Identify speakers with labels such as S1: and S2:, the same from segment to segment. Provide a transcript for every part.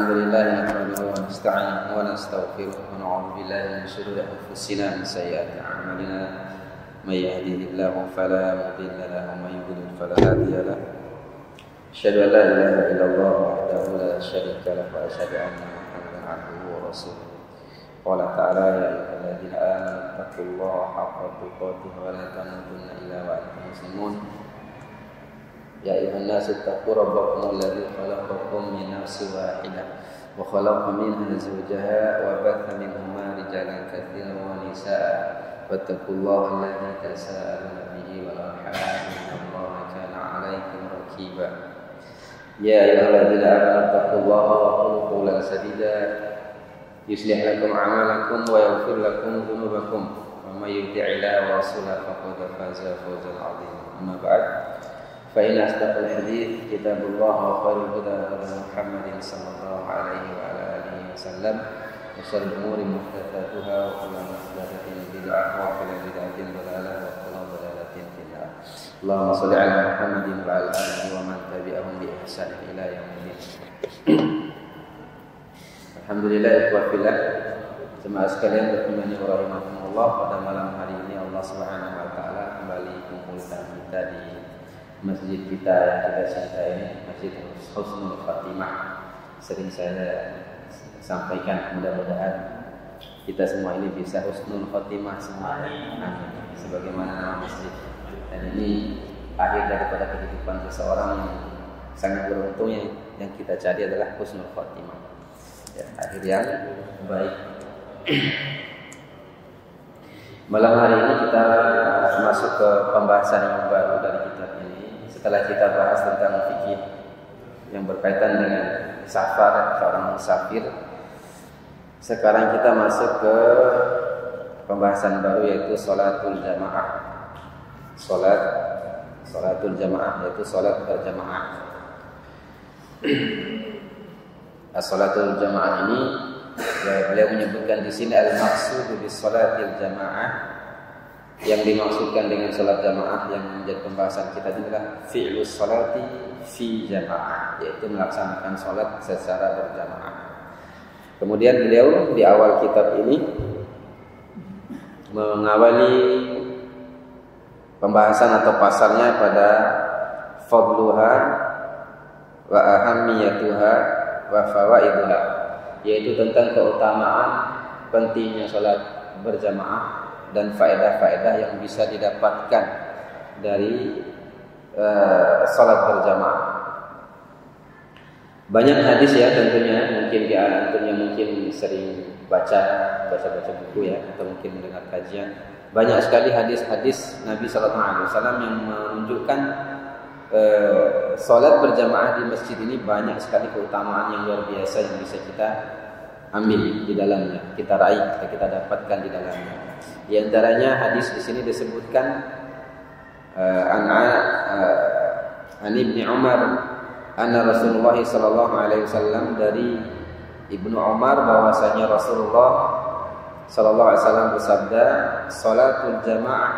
S1: الحمد لله نحمده ونستعينه ونستغفره ونعوذ بالله من شرور أنفسنا ومن سيئات أعمالنا من يهده الله فلا مضل له ومن يضلل فلا هادي له أشهد أن لا إله إلا الله وحده لا شريك له وأشهد أن محمدا عبده ورسوله قال تعالى يا أيها الذين آمنوا اتقوا الله حق تقاته ولا تموتن إلا وأنتم مسلمون يا أيها الناس اتقوا ربكم الذي خلقكم من نفس واحدة وخلق منها زوجها وبث منهما رجالا كثيرا ونساء واتقوا الله الذي تساءلون به والأرحام إن الله كان عليكم رقيبا يا أيها الذين آمنوا اتقوا الله وقولوا قولا سديدا يصلح لكم أعمالكم ويغفر لكم ذنوبكم ومن يطع الله ورسوله فقد فاز فوزا عظيما أما بعد فإن أصدق الحديث كتاب الله وخير الهدى هدى محمد صلى الله عليه وعلى آله وسلم وشر الأمور محدثاتها وكل محدثة بدعة وكل بدعة ضلالة وكل ضلالة في النار اللهم صل على محمد وعلى آله ومن تبعهم بإحسان إلى يوم الدين. Alhamdulillah ikhwafillah jemaah sekalian rahimani wa rahimakumullah, pada malam hari ini Allah Subhanahu wa taala kembali kumpulkan kita di masjid kita yang kita cintai ini, Masjid Husnul Khatimah. Sering saya sampaikan, mudah-mudahan kita semua ini bisa husnul khatimah semua. Amin. Sebagaimana nama masjid. Dan ini akhir daripada kehidupan seseorang yang sangat beruntung, yang kita cari adalah husnul khatimah. Ya, akhir yang baik. Malam hari ini kita masuk ke pembahasan yang baru dari kitab ini. Setelah kita bahas tentang fikih yang berkaitan dengan safar, seorang musafir, sekarang kita masuk ke pembahasan baru, yaitu sholatul jamaah. Sholatul jamaah yaitu sholat berjamaah. Sholatul jamaah ini beliau menyebutkan di sini al-maqsud bis sholatil jamaah. Yang dimaksudkan dengan sholat jamaah yang menjadi pembahasan kita adalah fi'lus sholati fi jamaah, yaitu melaksanakan sholat secara berjamaah. Kemudian beliau di awal kitab ini mengawali pembahasan atau pasalnya pada fadluha wa ahammiyatuha wa fawaiduha, yaitu tentang keutamaan pentingnya sholat berjamaah dan faedah-faedah yang bisa didapatkan dari salat berjamaah. Banyak hadis ya tentunya, mungkin sering baca buku ya, atau mungkin mendengar kajian. Banyak sekali hadis-hadis Nabi sallallahu alaihi wasallam yang menunjukkan salat berjamaah di masjid ini banyak sekali keutamaan yang luar biasa yang bisa kita ambil di dalamnya, kita raih, kita dapatkan di dalamnya. Di antaranya hadis di sini disebutkan an Ibnu Umar anna Rasulullah sallallahu alaihi wasallam, dari Ibnu Umar bahwasanya Rasulullah sallallahu alaihi wasallam bersabda, salatul jamaah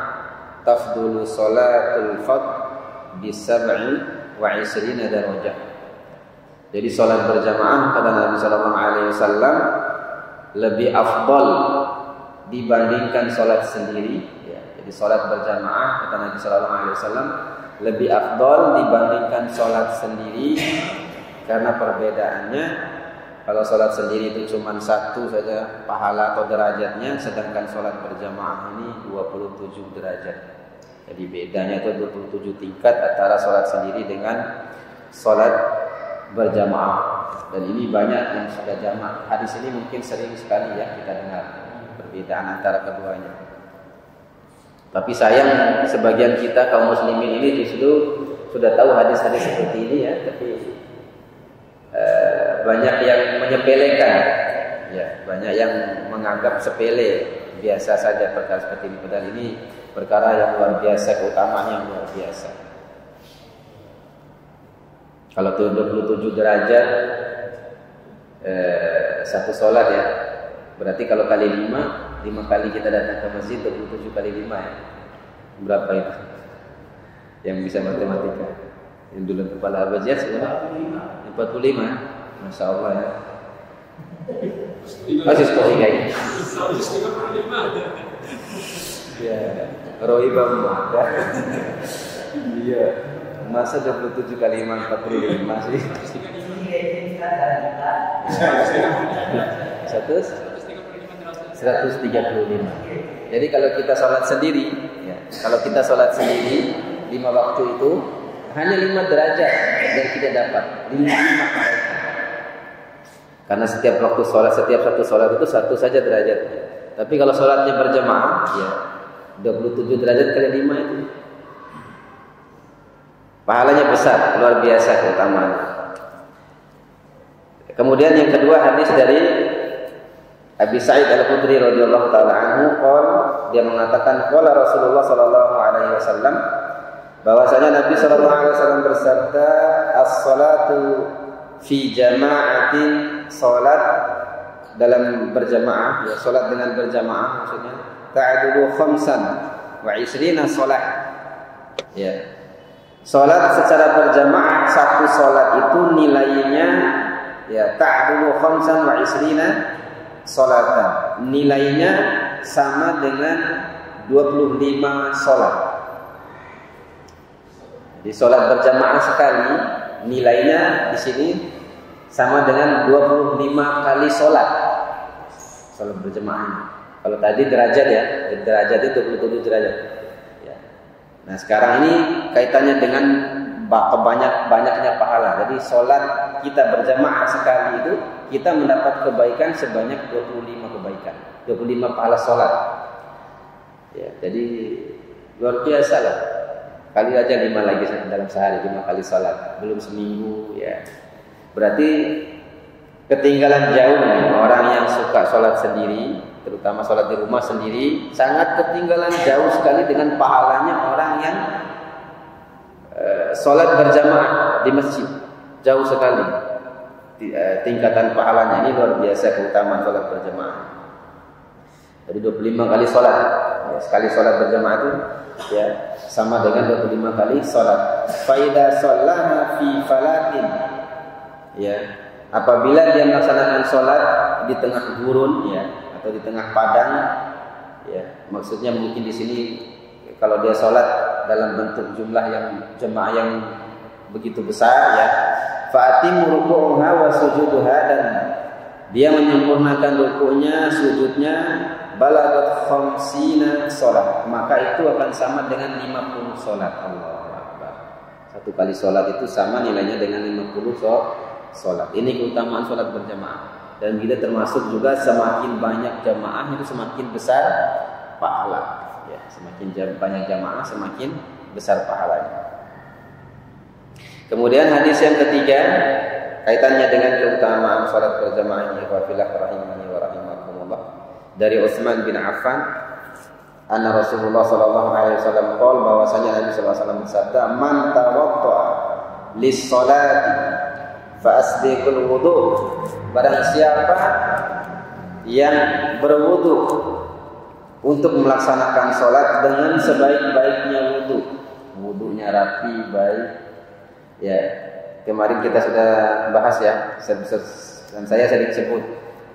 S1: tafdulu salatul fard bi 27 darajah. Jadi salat berjamaah kata Nabi sallallahu alaihi wasallam lebih afdal dibandingkan salat sendiri ya. Jadi salat berjamaah kata Nabi sallallahu alaihi wasallam lebih afdal dibandingkan salat sendiri, karena perbedaannya kalau salat sendiri itu cuma satu saja pahala atau derajatnya, sedangkan salat berjamaah ini 27 derajat. Jadi bedanya itu 27 tingkat antara salat sendiri dengan salat berjamaah. Dan ini banyak yang sudah jamaah. Hadis ini mungkin sering sekali ya kita dengar perbedaan antara keduanya. Tapi sayang sebagian kita kaum muslimin ini justru sudah tahu hadis-hadis seperti ini ya, tapi banyak yang menyepelekan ya, banyak yang menganggap sepele, biasa saja perkara seperti ini, padahal ini perkara yang luar biasa, keutamaan yang luar biasa. Kalau 27 derajat satu sholat ya, berarti kalau kali 5 kali kita datang ke masjid, 27 kali 5 ya, berapa itu? Yang bisa matematika, yang dulu kepala abjad 45, Masya Allah ya. Masih seperti kayak gitu. Ya, roiba ya. Iya. Masa 27 kali 5 45 masih. 135. Jadi kalau kita sholat sendiri, ya, kalau kita sholat sendiri 5 waktu itu hanya 5 derajat yang kita dapat. 5 kebaikan. Karena setiap waktu sholat, setiap satu sholat itu satu saja derajat. Tapi kalau sholatnya berjamaah, ya 27 derajat kali 5 itu pahalanya besar, luar biasa keutamaan. Kemudian yang kedua hadis dari Abi Sa'id Al-Khudri radhiyallahu taala anhu, dia mengatakan qala Rasulullah sallallahu alaihi wasallam, bahwasanya Nabi sallallahu alaihi wasallam bersabda, as-salatu fi jama'atin, salat dalam berjamaah, ya salat dengan berjamaah maksudnya ta'dulu khamsan wa 20 salat. Ya. Salat secara berjamaah, satu salat itu nilainya ya ta'dulu khamsan wa 20 salatan. Nilainya sama dengan 25 salat. Di salat berjamaah sekali nilainya di sini sama dengan 25 kali salat. Salat berjamaah. Kalau tadi derajat ya, derajatnya 27 derajat. Ya. Nah, sekarang ini kaitannya dengan banyaknya pahala. Jadi salat kita berjamaah sekali itu kita mendapat kebaikan sebanyak 25 kebaikan, 25 pahala salat. Ya, jadi luar biasa lah. Kali aja 5 lagi dalam sehari, 5 kali salat, belum seminggu ya. Berarti ketinggalan jauh nih orang yang suka salat sendiri, terutama salat di rumah sendiri, sangat ketinggalan jauh sekali dengan pahalanya orang yang salat berjamaah di masjid. Jauh sekali tingkatan pahalanya, ini luar biasa keutamaan salat berjamaah. Jadi 25 kali salat, ya, sekali salat berjamaah itu ya sama dengan 25 kali salat. Fa idza shallaha fi falatin, ya, apabila dia melaksanakan salat di tengah gurun ya atau di tengah padang, ya, maksudnya mungkin di sini kalau dia salat dalam bentuk jumlah yang jemaah yang begitu besar ya, fa'atim ruku'uha wa sujuduha, dan dia menyempurnakan ruku'nya, sujudnya, balagat khamsina salat, maka itu akan sama dengan 50 salat. Allahu Akbar. Satu kali salat itu sama nilainya dengan 50 salat. Ini keutamaan salat berjamaah. Dan kita termasuk juga semakin banyak jamaah itu semakin besar pahala. Ya, semakin banyak jamaah semakin besar pahalanya. Kemudian hadis yang ketiga kaitannya dengan keutamaan salat berjamaah ini, wa fillah rahimani wa rahimakumullah, dari Utsman bin Affan, anna Rasulullah sallallahu alaihi wasallam qaul, bahwasanya Nabi sallallahu alaihi wasallam bersabda, man tawaddaa lis-salati fa asbiqul wudu, barang siapa yang berwudu untuk melaksanakan salat dengan sebaik-baiknya wudu, wudunya rapi, baik. Ya, kemarin kita sudah bahas ya, dan saya sering sebut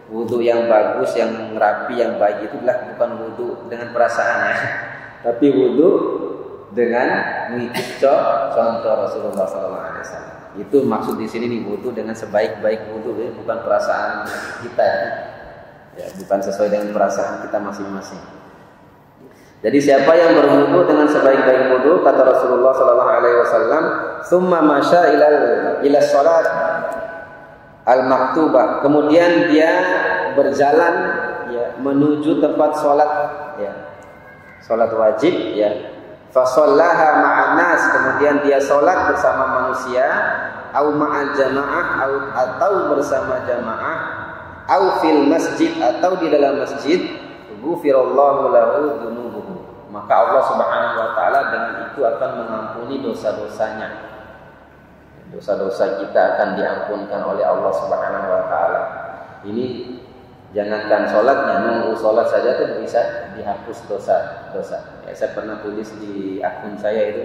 S1: wudu yang bagus, yang rapi, yang baik itu adalah bukan wudu dengan perasaan ya, tapi wudu dengan mengikuti contoh Rasulullah SAW. Itu maksud di sini nih, wudu dengan sebaik-baik wudu ya, bukan perasaan kita ya, bukan sesuai dengan perasaan kita masing-masing. Jadi siapa yang berwudu dengan sebaik-baik wudu, kata Rasulullah sallallahu alaihi wasallam, "Tsumma masya ila salat al-maktubah." Kemudian dia berjalan ya menuju tempat salat ya. Salat wajib ya. Fa shallaha ma'an nas, kemudian dia salat bersama manusia, au ma'al jamaah, atau bersama jamaah, au fil masjid, atau di dalam masjid, ghufirallahu lahu dzunubuhu, maka Allah Subhanahu wa taala dengan itu akan mengampuni dosa-dosanya. Dosa-dosa kita akan diampunkan oleh Allah Subhanahu wa taala. Ini jangankan salatnya, nunggu salat saja itu bisa dihapus dosa-dosa. Ya, saya pernah tulis di akun saya itu,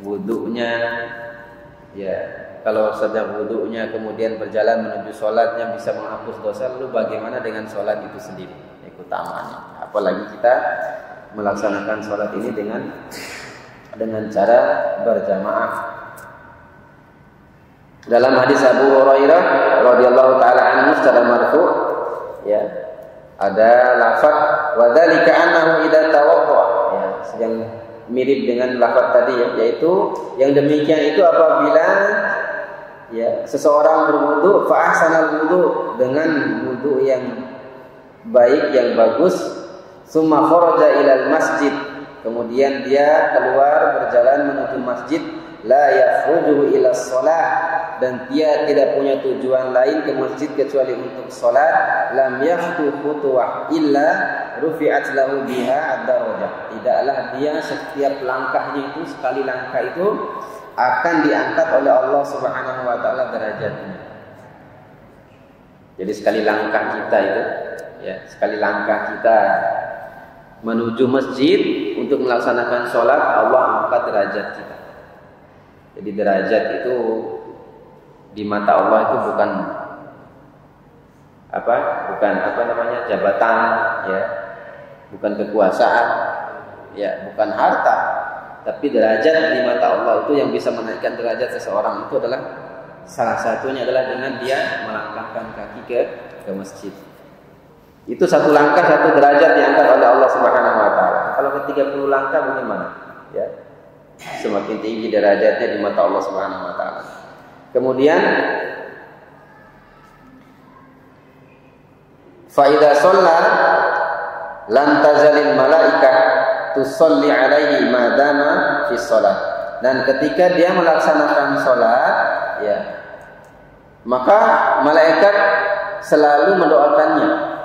S1: wudunya ya kalau sedang wudunya kemudian berjalan menuju sholatnya bisa menghapus dosa, lalu bagaimana dengan sholat itu sendiri? Keutamaannya. Apalagi kita melaksanakan sholat ini dengan cara berjamaah. Dalam hadis Abu Hurairah radhiyallahu taala anhu secara marfu, ya, ada lafaz wa dzalika annahu idza tawadda, ya, yang mirip dengan lafaz tadi, ya, yaitu yang demikian itu apabila, ya, seseorang berwudu fa ahsanal wudu, dengan wudu yang baik, yang bagus, summa kharaja ilal masjid, kemudian dia keluar berjalan menuju masjid, la yakhruju ila shalah, dan dia tidak punya tujuan lain ke masjid kecuali untuk salat, lam yakhtu khutwah illa rufi'at lahu biha ad-darajah, tidaklah dia setiap langkahnya itu, sekali langkah itu akan diangkat oleh Allah Subhanahu wa taala derajatnya. Jadi sekali langkah kita itu, ya, sekali langkah kita menuju masjid untuk melaksanakan sholat, Allah angkat derajat kita. Jadi derajat itu di mata Allah itu bukan jabatan, ya, bukan kekuasaan, ya, bukan harta, tapi derajat di mata Allah itu yang bisa menaikkan derajat seseorang itu adalah, salah satunya adalah dengan dia melangkahkan kaki ke masjid. Itu satu langkah, satu derajat diangkat oleh Allah Subhanahu wa taala. Kalau ke 30 langkah bagaimana? Ya. Semakin tinggi derajatnya di mata Allah Subhanahu wa taala. Kemudian fa idza shalla lam tazalil malaikah tusalli alaihi ma dama fi shalah. Dan ketika dia melaksanakan salat, ya, maka malaikat selalu mendoakannya.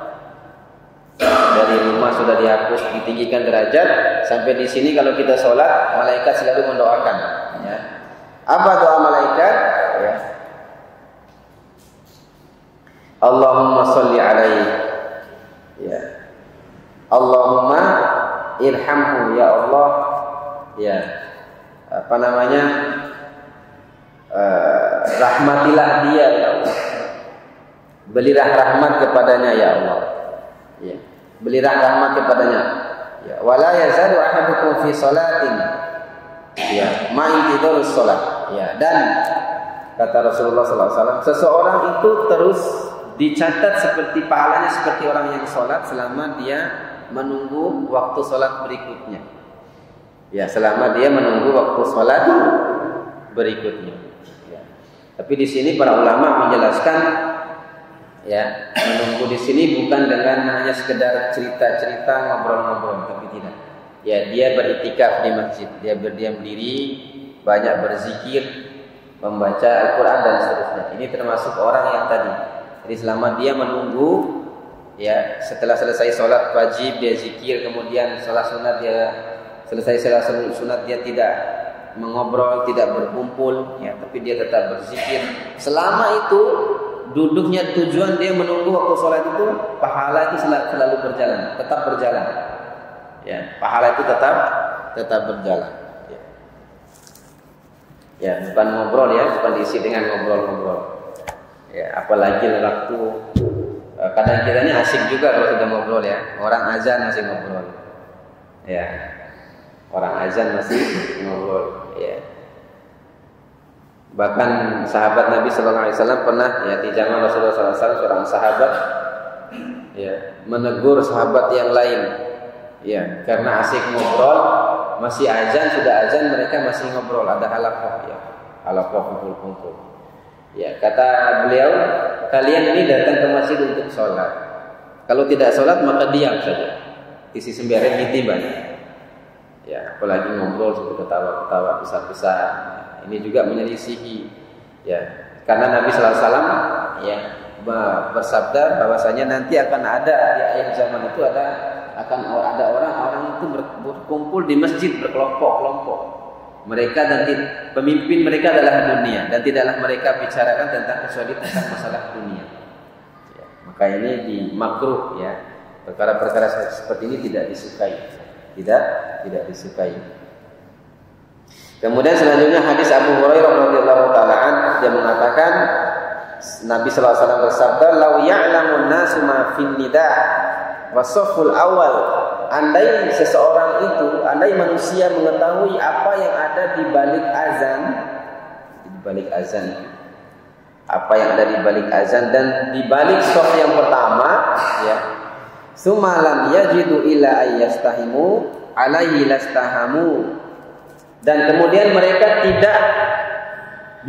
S1: Dari rumah sudah dihapus, ditinggikan derajat, sampai di sini kalau kita sholat, malaikat selalu mendoakan, ya. Apa doa malaikat? Ya. Allahumma sholli alaihi, ya. Allahumma irhamhu, ya Allah, ya. Rahmatilah dia, ya Allah. Berilah rahmat kepadanya, ya Allah. Ya, berilah rahmat kepadanya. Ya, wala yazalu ahadukum fi sholatin, ya, ma intidharus sholat. Ya, dan kata Rasulullah SAW, seseorang itu terus dicatat seperti pahalanya seperti orang yang sholat selama dia menunggu waktu sholat berikutnya. Ya, selama dia menunggu waktu sholat berikutnya. Ya. Tapi di sini para ulama menjelaskan, ya, menunggu di sini bukan dengan hanya sekedar cerita-cerita, ngobrol-ngobrol, tapi tidak. Ya, dia beritikaf di masjid, dia berdiam diri, banyak berzikir, membaca Al-Quran dan seterusnya. Ini termasuk orang yang tadi. Jadi selama dia menunggu, ya, setelah selesai sholat wajib dia zikir, kemudian sholat sunat dia selesai sholat sunat dia tidak mengobrol, tidak berkumpul, ya, tapi dia tetap berzikir. Selama itu duduknya tujuan dia menunggu waktu sholat itu, pahala itu selalu berjalan, tetap berjalan. Ya, pahala itu tetap berjalan. Ya. Ya, bukan ngobrol, ya, bukan diisi dengan ngobrol-ngobrol. Ya, apalagi waktu kadang kita ini asik juga kalau sudah ngobrol, ya. Orang azan masih ngobrol. Ya. Orang azan masih ngobrol, ya. Bahkan sahabat Nabi Sallallahu Alaihi Wasallam pernah, ya, di zaman Rasulullah SAW, seorang sahabat, ya, menegur sahabat yang lain, ya, karena asik ngobrol, masih azan, sudah azan mereka masih ngobrol, ada halaqah, ya, halaqah kumpul-kumpul. Ya, kata beliau, kalian ini datang ke masjid untuk sholat. Kalau tidak sholat maka diam saja, isi sembilan ditimbang. Ya, apalagi ngobrol sampai ketawa-ketawa besar-besar. Ini juga menyelisihi, ya, karena Nabi Sallallahu Alaihi Wasallam, ya, bersabda bahwasanya nanti akan ada di akhir zaman itu akan ada orang-orang itu berkumpul di masjid berkelompok-kelompok. Mereka nanti pemimpin mereka adalah dunia dan tidaklah mereka bicarakan kecuali tentang masalah dunia. Ya, maka ini di makruh, ya, perkara-perkara seperti ini tidak disukai, tidak disukai. Kemudian selanjutnya hadis Abu Hurairah radhiyallahu taala an, dia mengatakan Nabi sallallahu alaihi wasallam bersabda, "Lau ya'lamun nasu ma fin nida' wasaful awal." Andai seseorang itu, andai manusia mengetahui apa yang ada di balik azan, apa yang ada di balik azan dan di balik shaf yang pertama, ya. Summa lam yajidu illa ayyastahimu alaihi lastahamu. Dan kemudian mereka tidak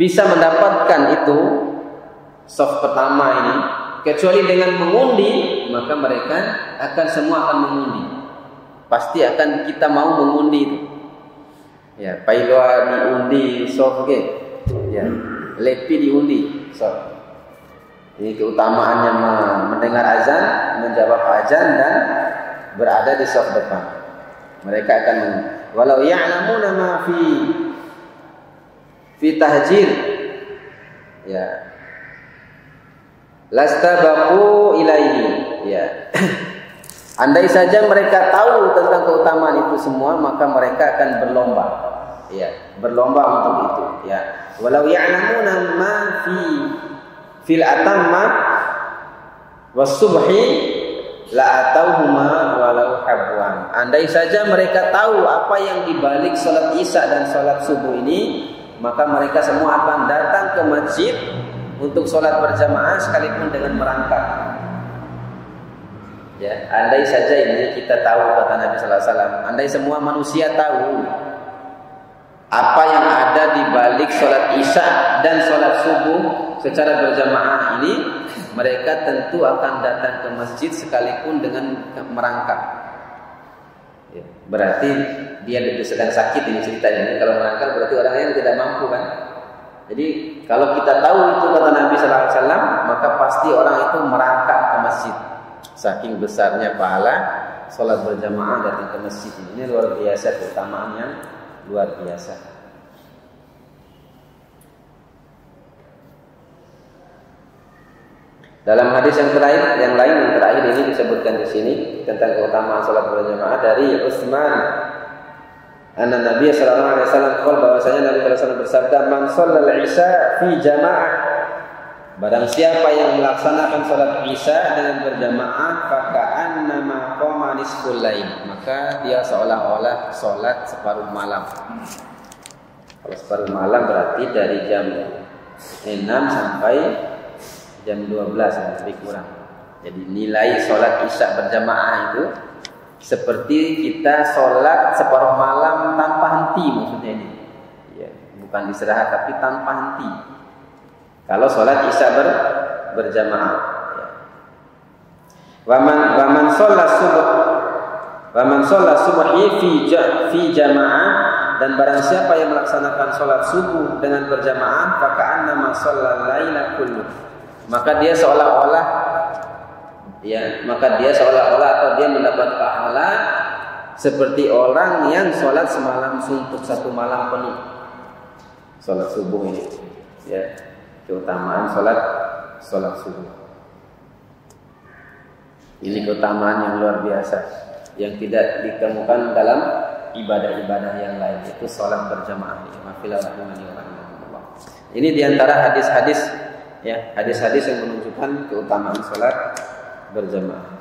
S1: bisa mendapatkan itu shaf pertama ini kecuali dengan mengundi, maka mereka semua akan mengundi. Pasti akan kita mau mengundi itu. Ya, pailwa diundi shaf ke. Ya, lepi diundi shaf. Ini keutamaannya mendengar azan, menjawab azan dan berada di shaf depan. Mereka akan walau ya'lamuna ma fi tahjir, ya, lastabaqu ilaihi, ya. Andai saja mereka tahu tentang keutamaan itu semua, maka mereka akan berlomba, ya, berlomba untuk itu, ya. Walau ya'lamuna ma fil atamma was-subhi la atauhuma walau habwan. Andai saja mereka tahu apa yang dibalik salat Isya dan salat subuh ini, maka mereka semua akan datang ke masjid untuk salat berjamaah sekalipun dengan merangkak. Ya, andai saja ini kita tahu, kata Nabi sallallahu alaihi wasallam, andai semua manusia tahu apa yang ada di balik salat Isya dan salat subuh secara berjamaah ini, mereka tentu akan datang ke masjid sekalipun dengan merangkak. Ya, berarti dia sedang sakit ini ceritanya. Kalau merangkak berarti orang yang tidak mampu kan. Jadi kalau kita tahu itu kata Nabi sallallahu alaihi wasallam, maka pasti orang itu merangkak ke masjid. Saking besarnya pahala salat berjamaah datang ke masjid ini luar biasa, keutamaan yang luar biasa. Dalam hadis yang terakhir ini disebutkan di sini tentang keutamaan salat berjamaah dari Utsman. Anna Nabi sallallahu alaihi wasallam qol, bahwasanya Nabi sallallahu alaihi wasallam bersabda, "Man shallal isya fi jamaah." Barang siapa yang melaksanakan salat Isya dengan berjamaah, faka'annama qama nisful lail, maka dia seolah-olah salat separuh malam. Kalau separuh malam berarti dari jam 6 sampai jam 12 lebih kurang. Jadi nilai sholat Isya berjamaah itu seperti kita sholat separuh malam tanpa henti, maksudnya ini. Ya, bukan istirahat tapi tanpa henti. Kalau sholat Isya berjamaah. Ya. Waman sholat subhi fi jamaah, dan barang siapa yang melaksanakan sholat subuh dengan berjamaah, faka'annama shallal laila kulluh, maka dia seolah-olah atau dia mendapat pahala seperti orang yang sholat semalam suntuk, satu malam penuh. Sholat subuh ini, ya, keutamaan sholat subuh. Ini keutamaan yang luar biasa yang tidak ditemukan dalam ibadah-ibadah yang lain, itu sholat berjamaah. Ini diantara hadis-hadis, ya, hadis-hadis yang menunjukkan keutamaan sholat berjamaah.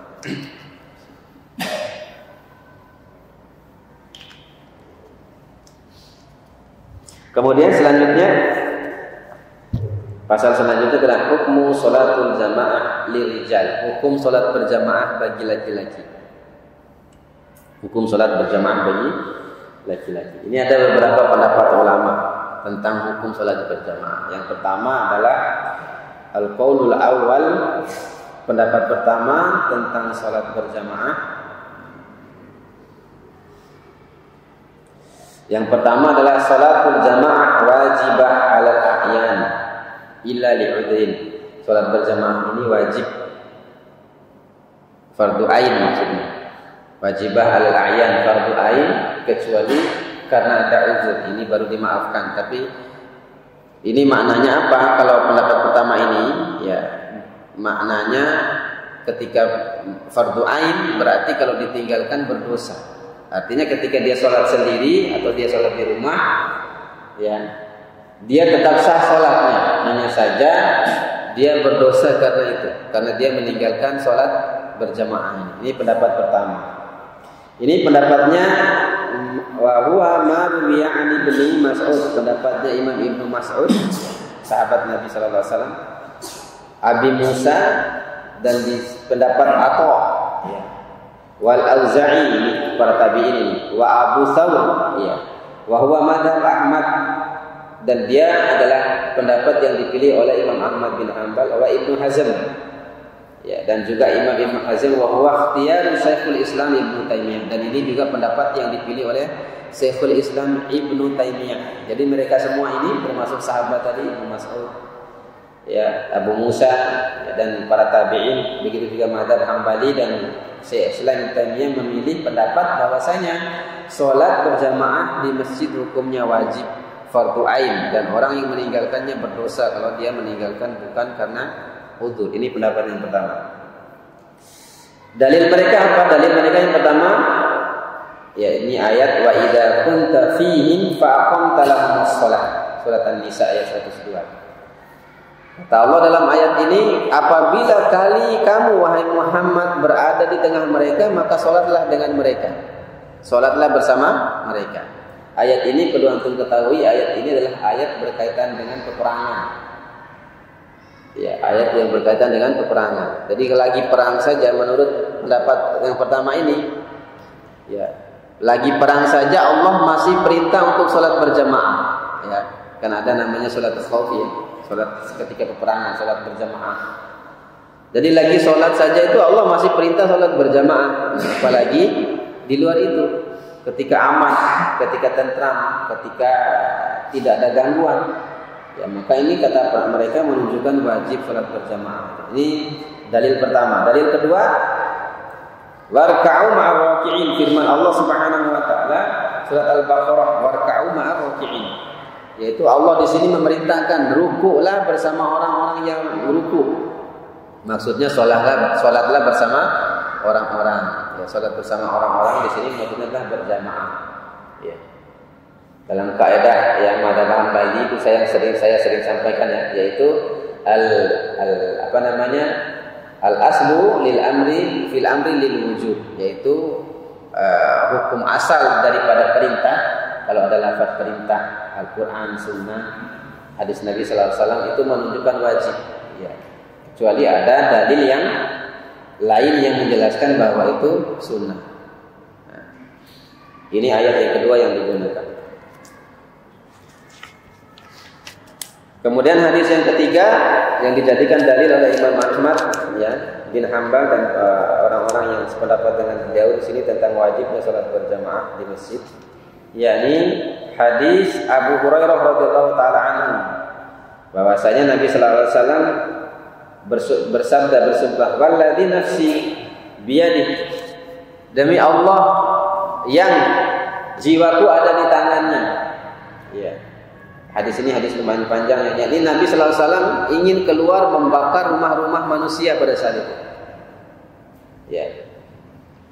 S1: Kemudian selanjutnya, pasal selanjutnya adalah hukmu sholatul jamaah lirijal, hukum sholat berjamaah bagi laki-laki. Hukum sholat berjamaah bagi laki-laki. Ini ada beberapa pendapat ulama tentang hukum sholat berjamaah. Yang pertama adalah al-qaulul awal, pendapat pertama tentang sholat berjamaah. Yang pertama adalah sholatul jamaah wajibah alal a'yan illa li'udrin. Sholat berjamaah ini wajib, fardu ain maksudnya. Wajibah alal a'yan, fardu ain, kecuali karena ada uzur, ini baru dimaafkan. Tapi ini maknanya apa? Kalau pendapat pertama ini, ya, maknanya ketika fardu ain berarti kalau ditinggalkan berdosa. Artinya ketika dia sholat sendiri atau dia sholat di rumah, ya, dia tetap sah sholatnya, hanya saja dia berdosa karena itu, karena dia meninggalkan sholat berjamaah. Ini pendapat pertama. Ini pendapatnya wa huwa ma ruwiya an Ibnu Mas'ud, pendapatnya Imam Ibnu Mas'ud, sahabat Nabi sallallahu alaihi wasallam, Abi Musa, dan di pendapat Atha, ya, wal Auza'i, ini para tabi'in ini, wa Abu Thawr, ya, wa huwa madhab Ahmad, dan dia adalah pendapat yang dipilih oleh Imam Ahmad bin Hanbal, wa Ibnu Hazm, ya, dan juga Imam Ibnu Hazm, wa huwa ikhtiyar Syekhul Islam Ibnu Taimiyah, dan ini juga pendapat yang dipilih oleh Syekhul Islam Ibnu Taimiyah. Jadi mereka semua ini termasuk sahabat tadi, Ibnu Mas'ud, ya, Abu Musa, ya, dan para tabi'in, begitu juga mazhab Hambali dan Syekh Islam Taimiyah memilih pendapat bahwasanya salat berjamaah di masjid hukumnya wajib, fardu ain, dan orang yang meninggalkannya berdosa kalau dia meninggalkan bukan karena udzur. Ini pendapat yang pertama. Dalil mereka apa? Dalil mereka yang pertama, ya, ini ayat wa idza kunta fihim fa aqamta lahumus shalah, surat An-Nisa ayat 102. Kata Allah dalam ayat ini, apabila kali kamu wahai Muhammad berada di tengah mereka, maka salatlah dengan mereka, salatlah bersama mereka. Ayat ini perlu antum ketahui, ayat ini adalah ayat berkaitan dengan peperangan. Ya, ayat yang berkaitan dengan peperangan. Jadi lagi perang saja, menurut pendapat yang pertama ini, ya, lagi perang saja Allah masih perintah untuk salat berjamaah, ya. Kan ada namanya salat khauf, ya, salat ketika peperangan, salat berjamaah. Jadi lagi salat saja itu Allah masih perintah salat berjamaah, apalagi di luar itu, ketika aman, ketika tentram, ketika tidak ada gangguan, ya, maka ini kata mereka menunjukkan wajib salat berjamaah. Ini dalil pertama. Dalil kedua, warka'u ma'ar raki'in, firman Allah Subhanahu wa taala surat Al-Baqarah, warka'u ma'ar raki'in, yaitu Allah di sini memerintahkan rukuklah bersama orang-orang yang ruku. Maksudnya salatlah bersama orang-orang, ya, salat bersama orang-orang di sini maksudnya berjamaah, ya. Dalam kaidah yang mazhab Hambali itu saya sering sampaikan, ya, yaitu al aslu lil amri fil amri lil wujub, yaitu hukum asal daripada perintah. Kalau ada lafaz perintah Al-Qur'an, sunnah, hadis Nabi sallallahu alaihi wasallam itu menunjukkan wajib, ya. Kecuali ada dalil yang lain yang menjelaskan bahwa itu sunnah. Nah, ini ayat yang kedua yang digunakan. Kemudian hadis yang ketiga yang dijadikan dalil oleh Imam Ahmad, ya, bin Hanbal dan orang-orang yang sependapat dengan beliau di sini tentang wajibnya salat berjamaah di masjid, yakni hadis Abu Hurairah radhiyallahu taala anhu, bahwasanya Nabi sallallahu alaihi wasallam bersumpah, walladzi nafsi biyadihi, demi Allah yang jiwaku ada di tangannya, ya. Hadis ini hadis lumayan panjang, ya. Ini Nabi sallallahu alaihi wasallam ingin keluar membakar rumah-rumah manusia pada saat itu, ya.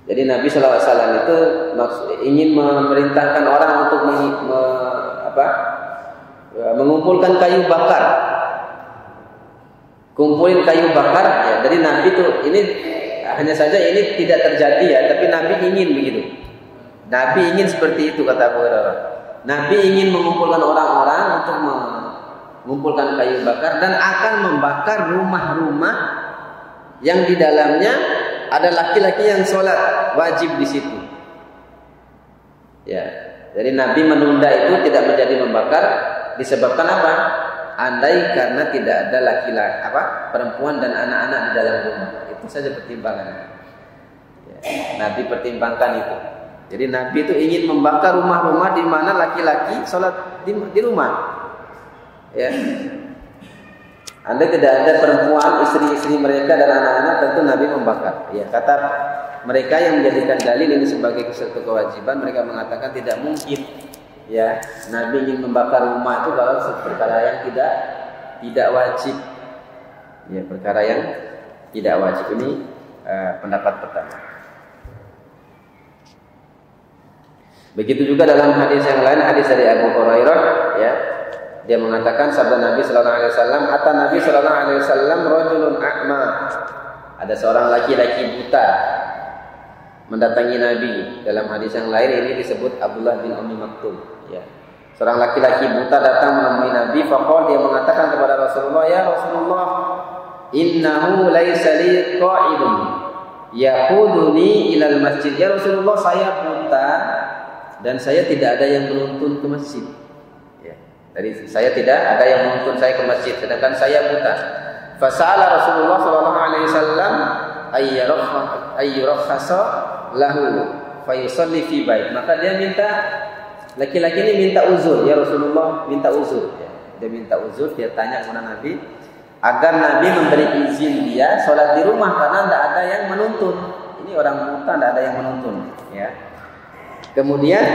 S1: Jadi Nabi sallallahu alaihi wasallam itu ingin memerintahkan orang untuk mengumpulkan kayu bakar. Kumpulin kayu bakar, ya. Jadi Nabi itu ini hanya saja ini tidak terjadi, ya, tapi Nabi ingin begitu. Nabi ingin seperti itu, kata Abu Hurairah. Nabi ingin mengumpulkan orang-orang untuk mengumpulkan kayu bakar dan akan membakar rumah-rumah yang di dalamnya ada laki-laki yang sholat wajib di situ. Ya, jadi Nabi menunda itu tidak menjadi membakar disebabkan apa? Andai karena tidak ada laki-laki, perempuan dan anak-anak di dalam rumah, itu saja pertimbangannya. Ya, Nabi pertimbangkan itu. Jadi Nabi itu ingin membakar rumah-rumah di mana laki-laki sholat di rumah. Ya. Andai tidak ada perempuan, istri-istri mereka dan anak-anak, tentu Nabi membakar. Ya, kata mereka yang menjadikan dalil ini sebagai suatu kewajiban, mereka mengatakan tidak mungkin, ya, Nabi ingin membakar rumah itu kalau perkara yang tidak wajib. Ya, perkara yang tidak wajib. Ini pendapat pertama. Begitu juga dalam hadis yang lain, hadis dari Abu Hurairah, ya. Dia mengatakan sabda Nabi sallallahu alaihi wasallam, "Ata Nabi sallallahu alaihi wasallam rajulun a'ma." Ada seorang laki-laki buta mendatangi Nabi. Dalam hadis yang lain ini disebut Abdullah bin Ummi Maktum, ya. Seorang laki-laki buta datang menemui Nabi, faqala, dia mengatakan kepada Rasulullah, "Ya Rasulullah, innahu laisa li qa'idun yaquduni ilal masjid." Ya Rasulullah, saya buta dan saya tidak ada yang menuntun ke masjid. Ya. Jadi saya tidak ada yang menuntun saya ke masjid, sedangkan saya buta. Fasa'ala Rasulullah sallallahu alaihi wasallam ayyurakhasa lahu fayusalli fi bait. Maka dia minta, laki-laki ini minta uzur, ya Rasulullah, minta uzur. Ya. Dia minta uzur, dia tanya kepada Nabi agar Nabi memberi izin dia sholat di rumah karena tidak ada yang menuntun. Ini orang buta, tidak ada yang menuntun. Ya. Kemudian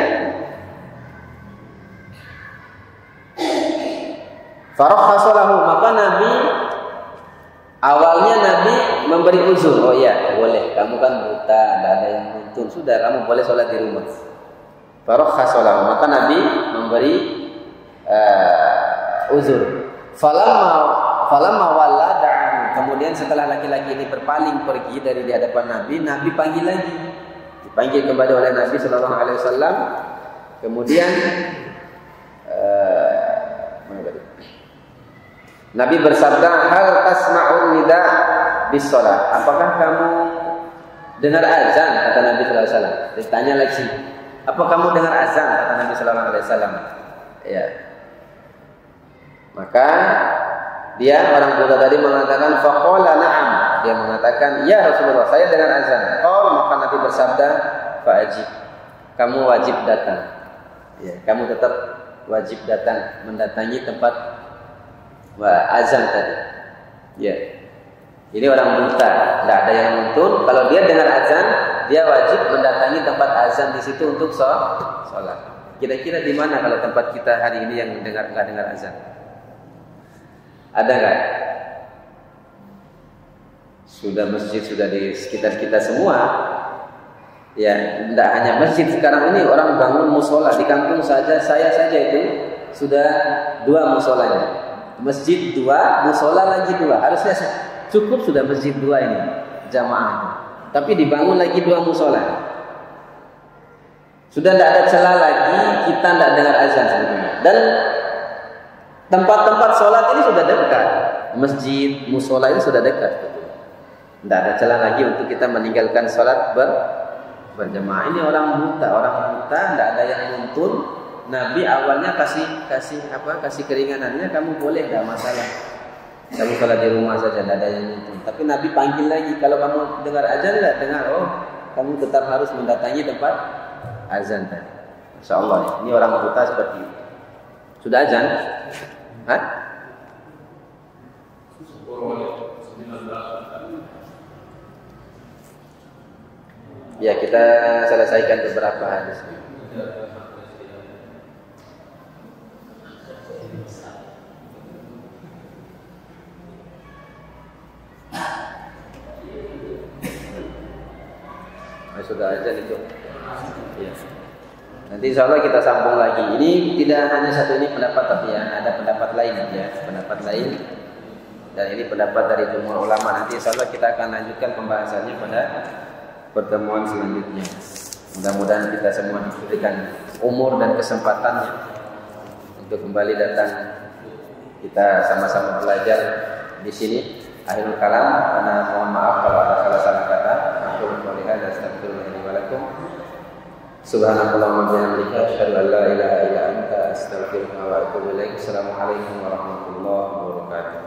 S1: farakhasa lahu, maka Nabi awalnya Nabi memberi uzur. Oh ya, boleh. Kamu kan buta, tidak ada yang menuntun. Sudah, kamu boleh sholat di rumah. Farakhasa lahu, maka Nabi memberi uzur. Falamma walla da'ahu. Kemudian setelah laki-laki ini berpaling pergi dari di hadapan Nabi, Nabi panggil lagi. Dipanggil kembali oleh Nabi sallallahu alaihi wasallam. Kemudian Nabi bersabda, "Hal tasma'un nida bis shalah?" Apakah kamu dengar azan? Kata Nabi sallallahu alaihi wasallam. Ditanya lagi, "Apa kamu dengar azan?" Kata Nabi sallallahu alaihi wasallam. Ya. Maka dia orang buta tadi mengatakan, faqala na'am. Dia mengatakan, "Ya Rasulullah, saya dengar azan." Maka Nabi bersabda, "Fa'ajib." Kamu wajib datang. Ya, kamu tetap wajib datang mendatangi tempat azan tadi. Ya. Ini orang buta, tidak ada yang nuntun. Kalau dia dengar azan, dia wajib mendatangi tempat azan di situ untuk sholat. Kira-kira di mana kalau tempat kita hari ini yang nggak dengar azan? Ada nggak? Sudah masjid sudah di sekitar kita semua. Ya, tidak hanya masjid sekarang ini, orang bangun musola di kampung saja. Saya saja itu sudah 2 musolanya. Masjid 2, musola lagi 2. Harusnya cukup sudah masjid 2 ini jamaah. Tapi dibangun lagi 2 musola. Sudah tidak ada celah lagi kita tidak dengar azan sebetulnya. Dan tempat-tempat sholat ini sudah dekat. Masjid, musola ini sudah dekat. Tidak ada celah lagi untuk kita meninggalkan sholat berjamaah. Ini orang buta, tidak ada yang nuntun. Nabi awalnya kasih keringanannya, kamu boleh, tidak masalah. Kamu sholat di rumah saja, tidak ada yang nuntun. Tapi Nabi panggil lagi, kalau kamu dengar azan tidak dengar, kamu tetap harus mendatangi tempat azan tadi. Insya Allah, ini orang buta seperti itu. Sudah azan? Hah? Ya, kita selesaikan beberapa hadis. Sudah azan itu. Ya. Nanti insya Allah kita sambung lagi. Ini tidak hanya satu ini pendapat, tapi ya ada pendapat lain ya, pendapat lain. Dan ini pendapat dari jumhur ulama. Nanti insya Allah kita akan lanjutkan pembahasannya pada pertemuan selanjutnya. Mudah-mudahan kita semua diberikan umur dan kesempatannya untuk kembali datang. Kita sama-sama belajar di sini. Akhirul kalam, karena mohon maaf kalau ada salah-salah kata. Aku berkata astagfirullahaladzim wa lakum. Subhanallahumma wa bihamdika asyhadu an la ilaha illa anta astaghfiruka wa atubu ilaik. Assalamualaikum warahmatullahi wabarakatuh.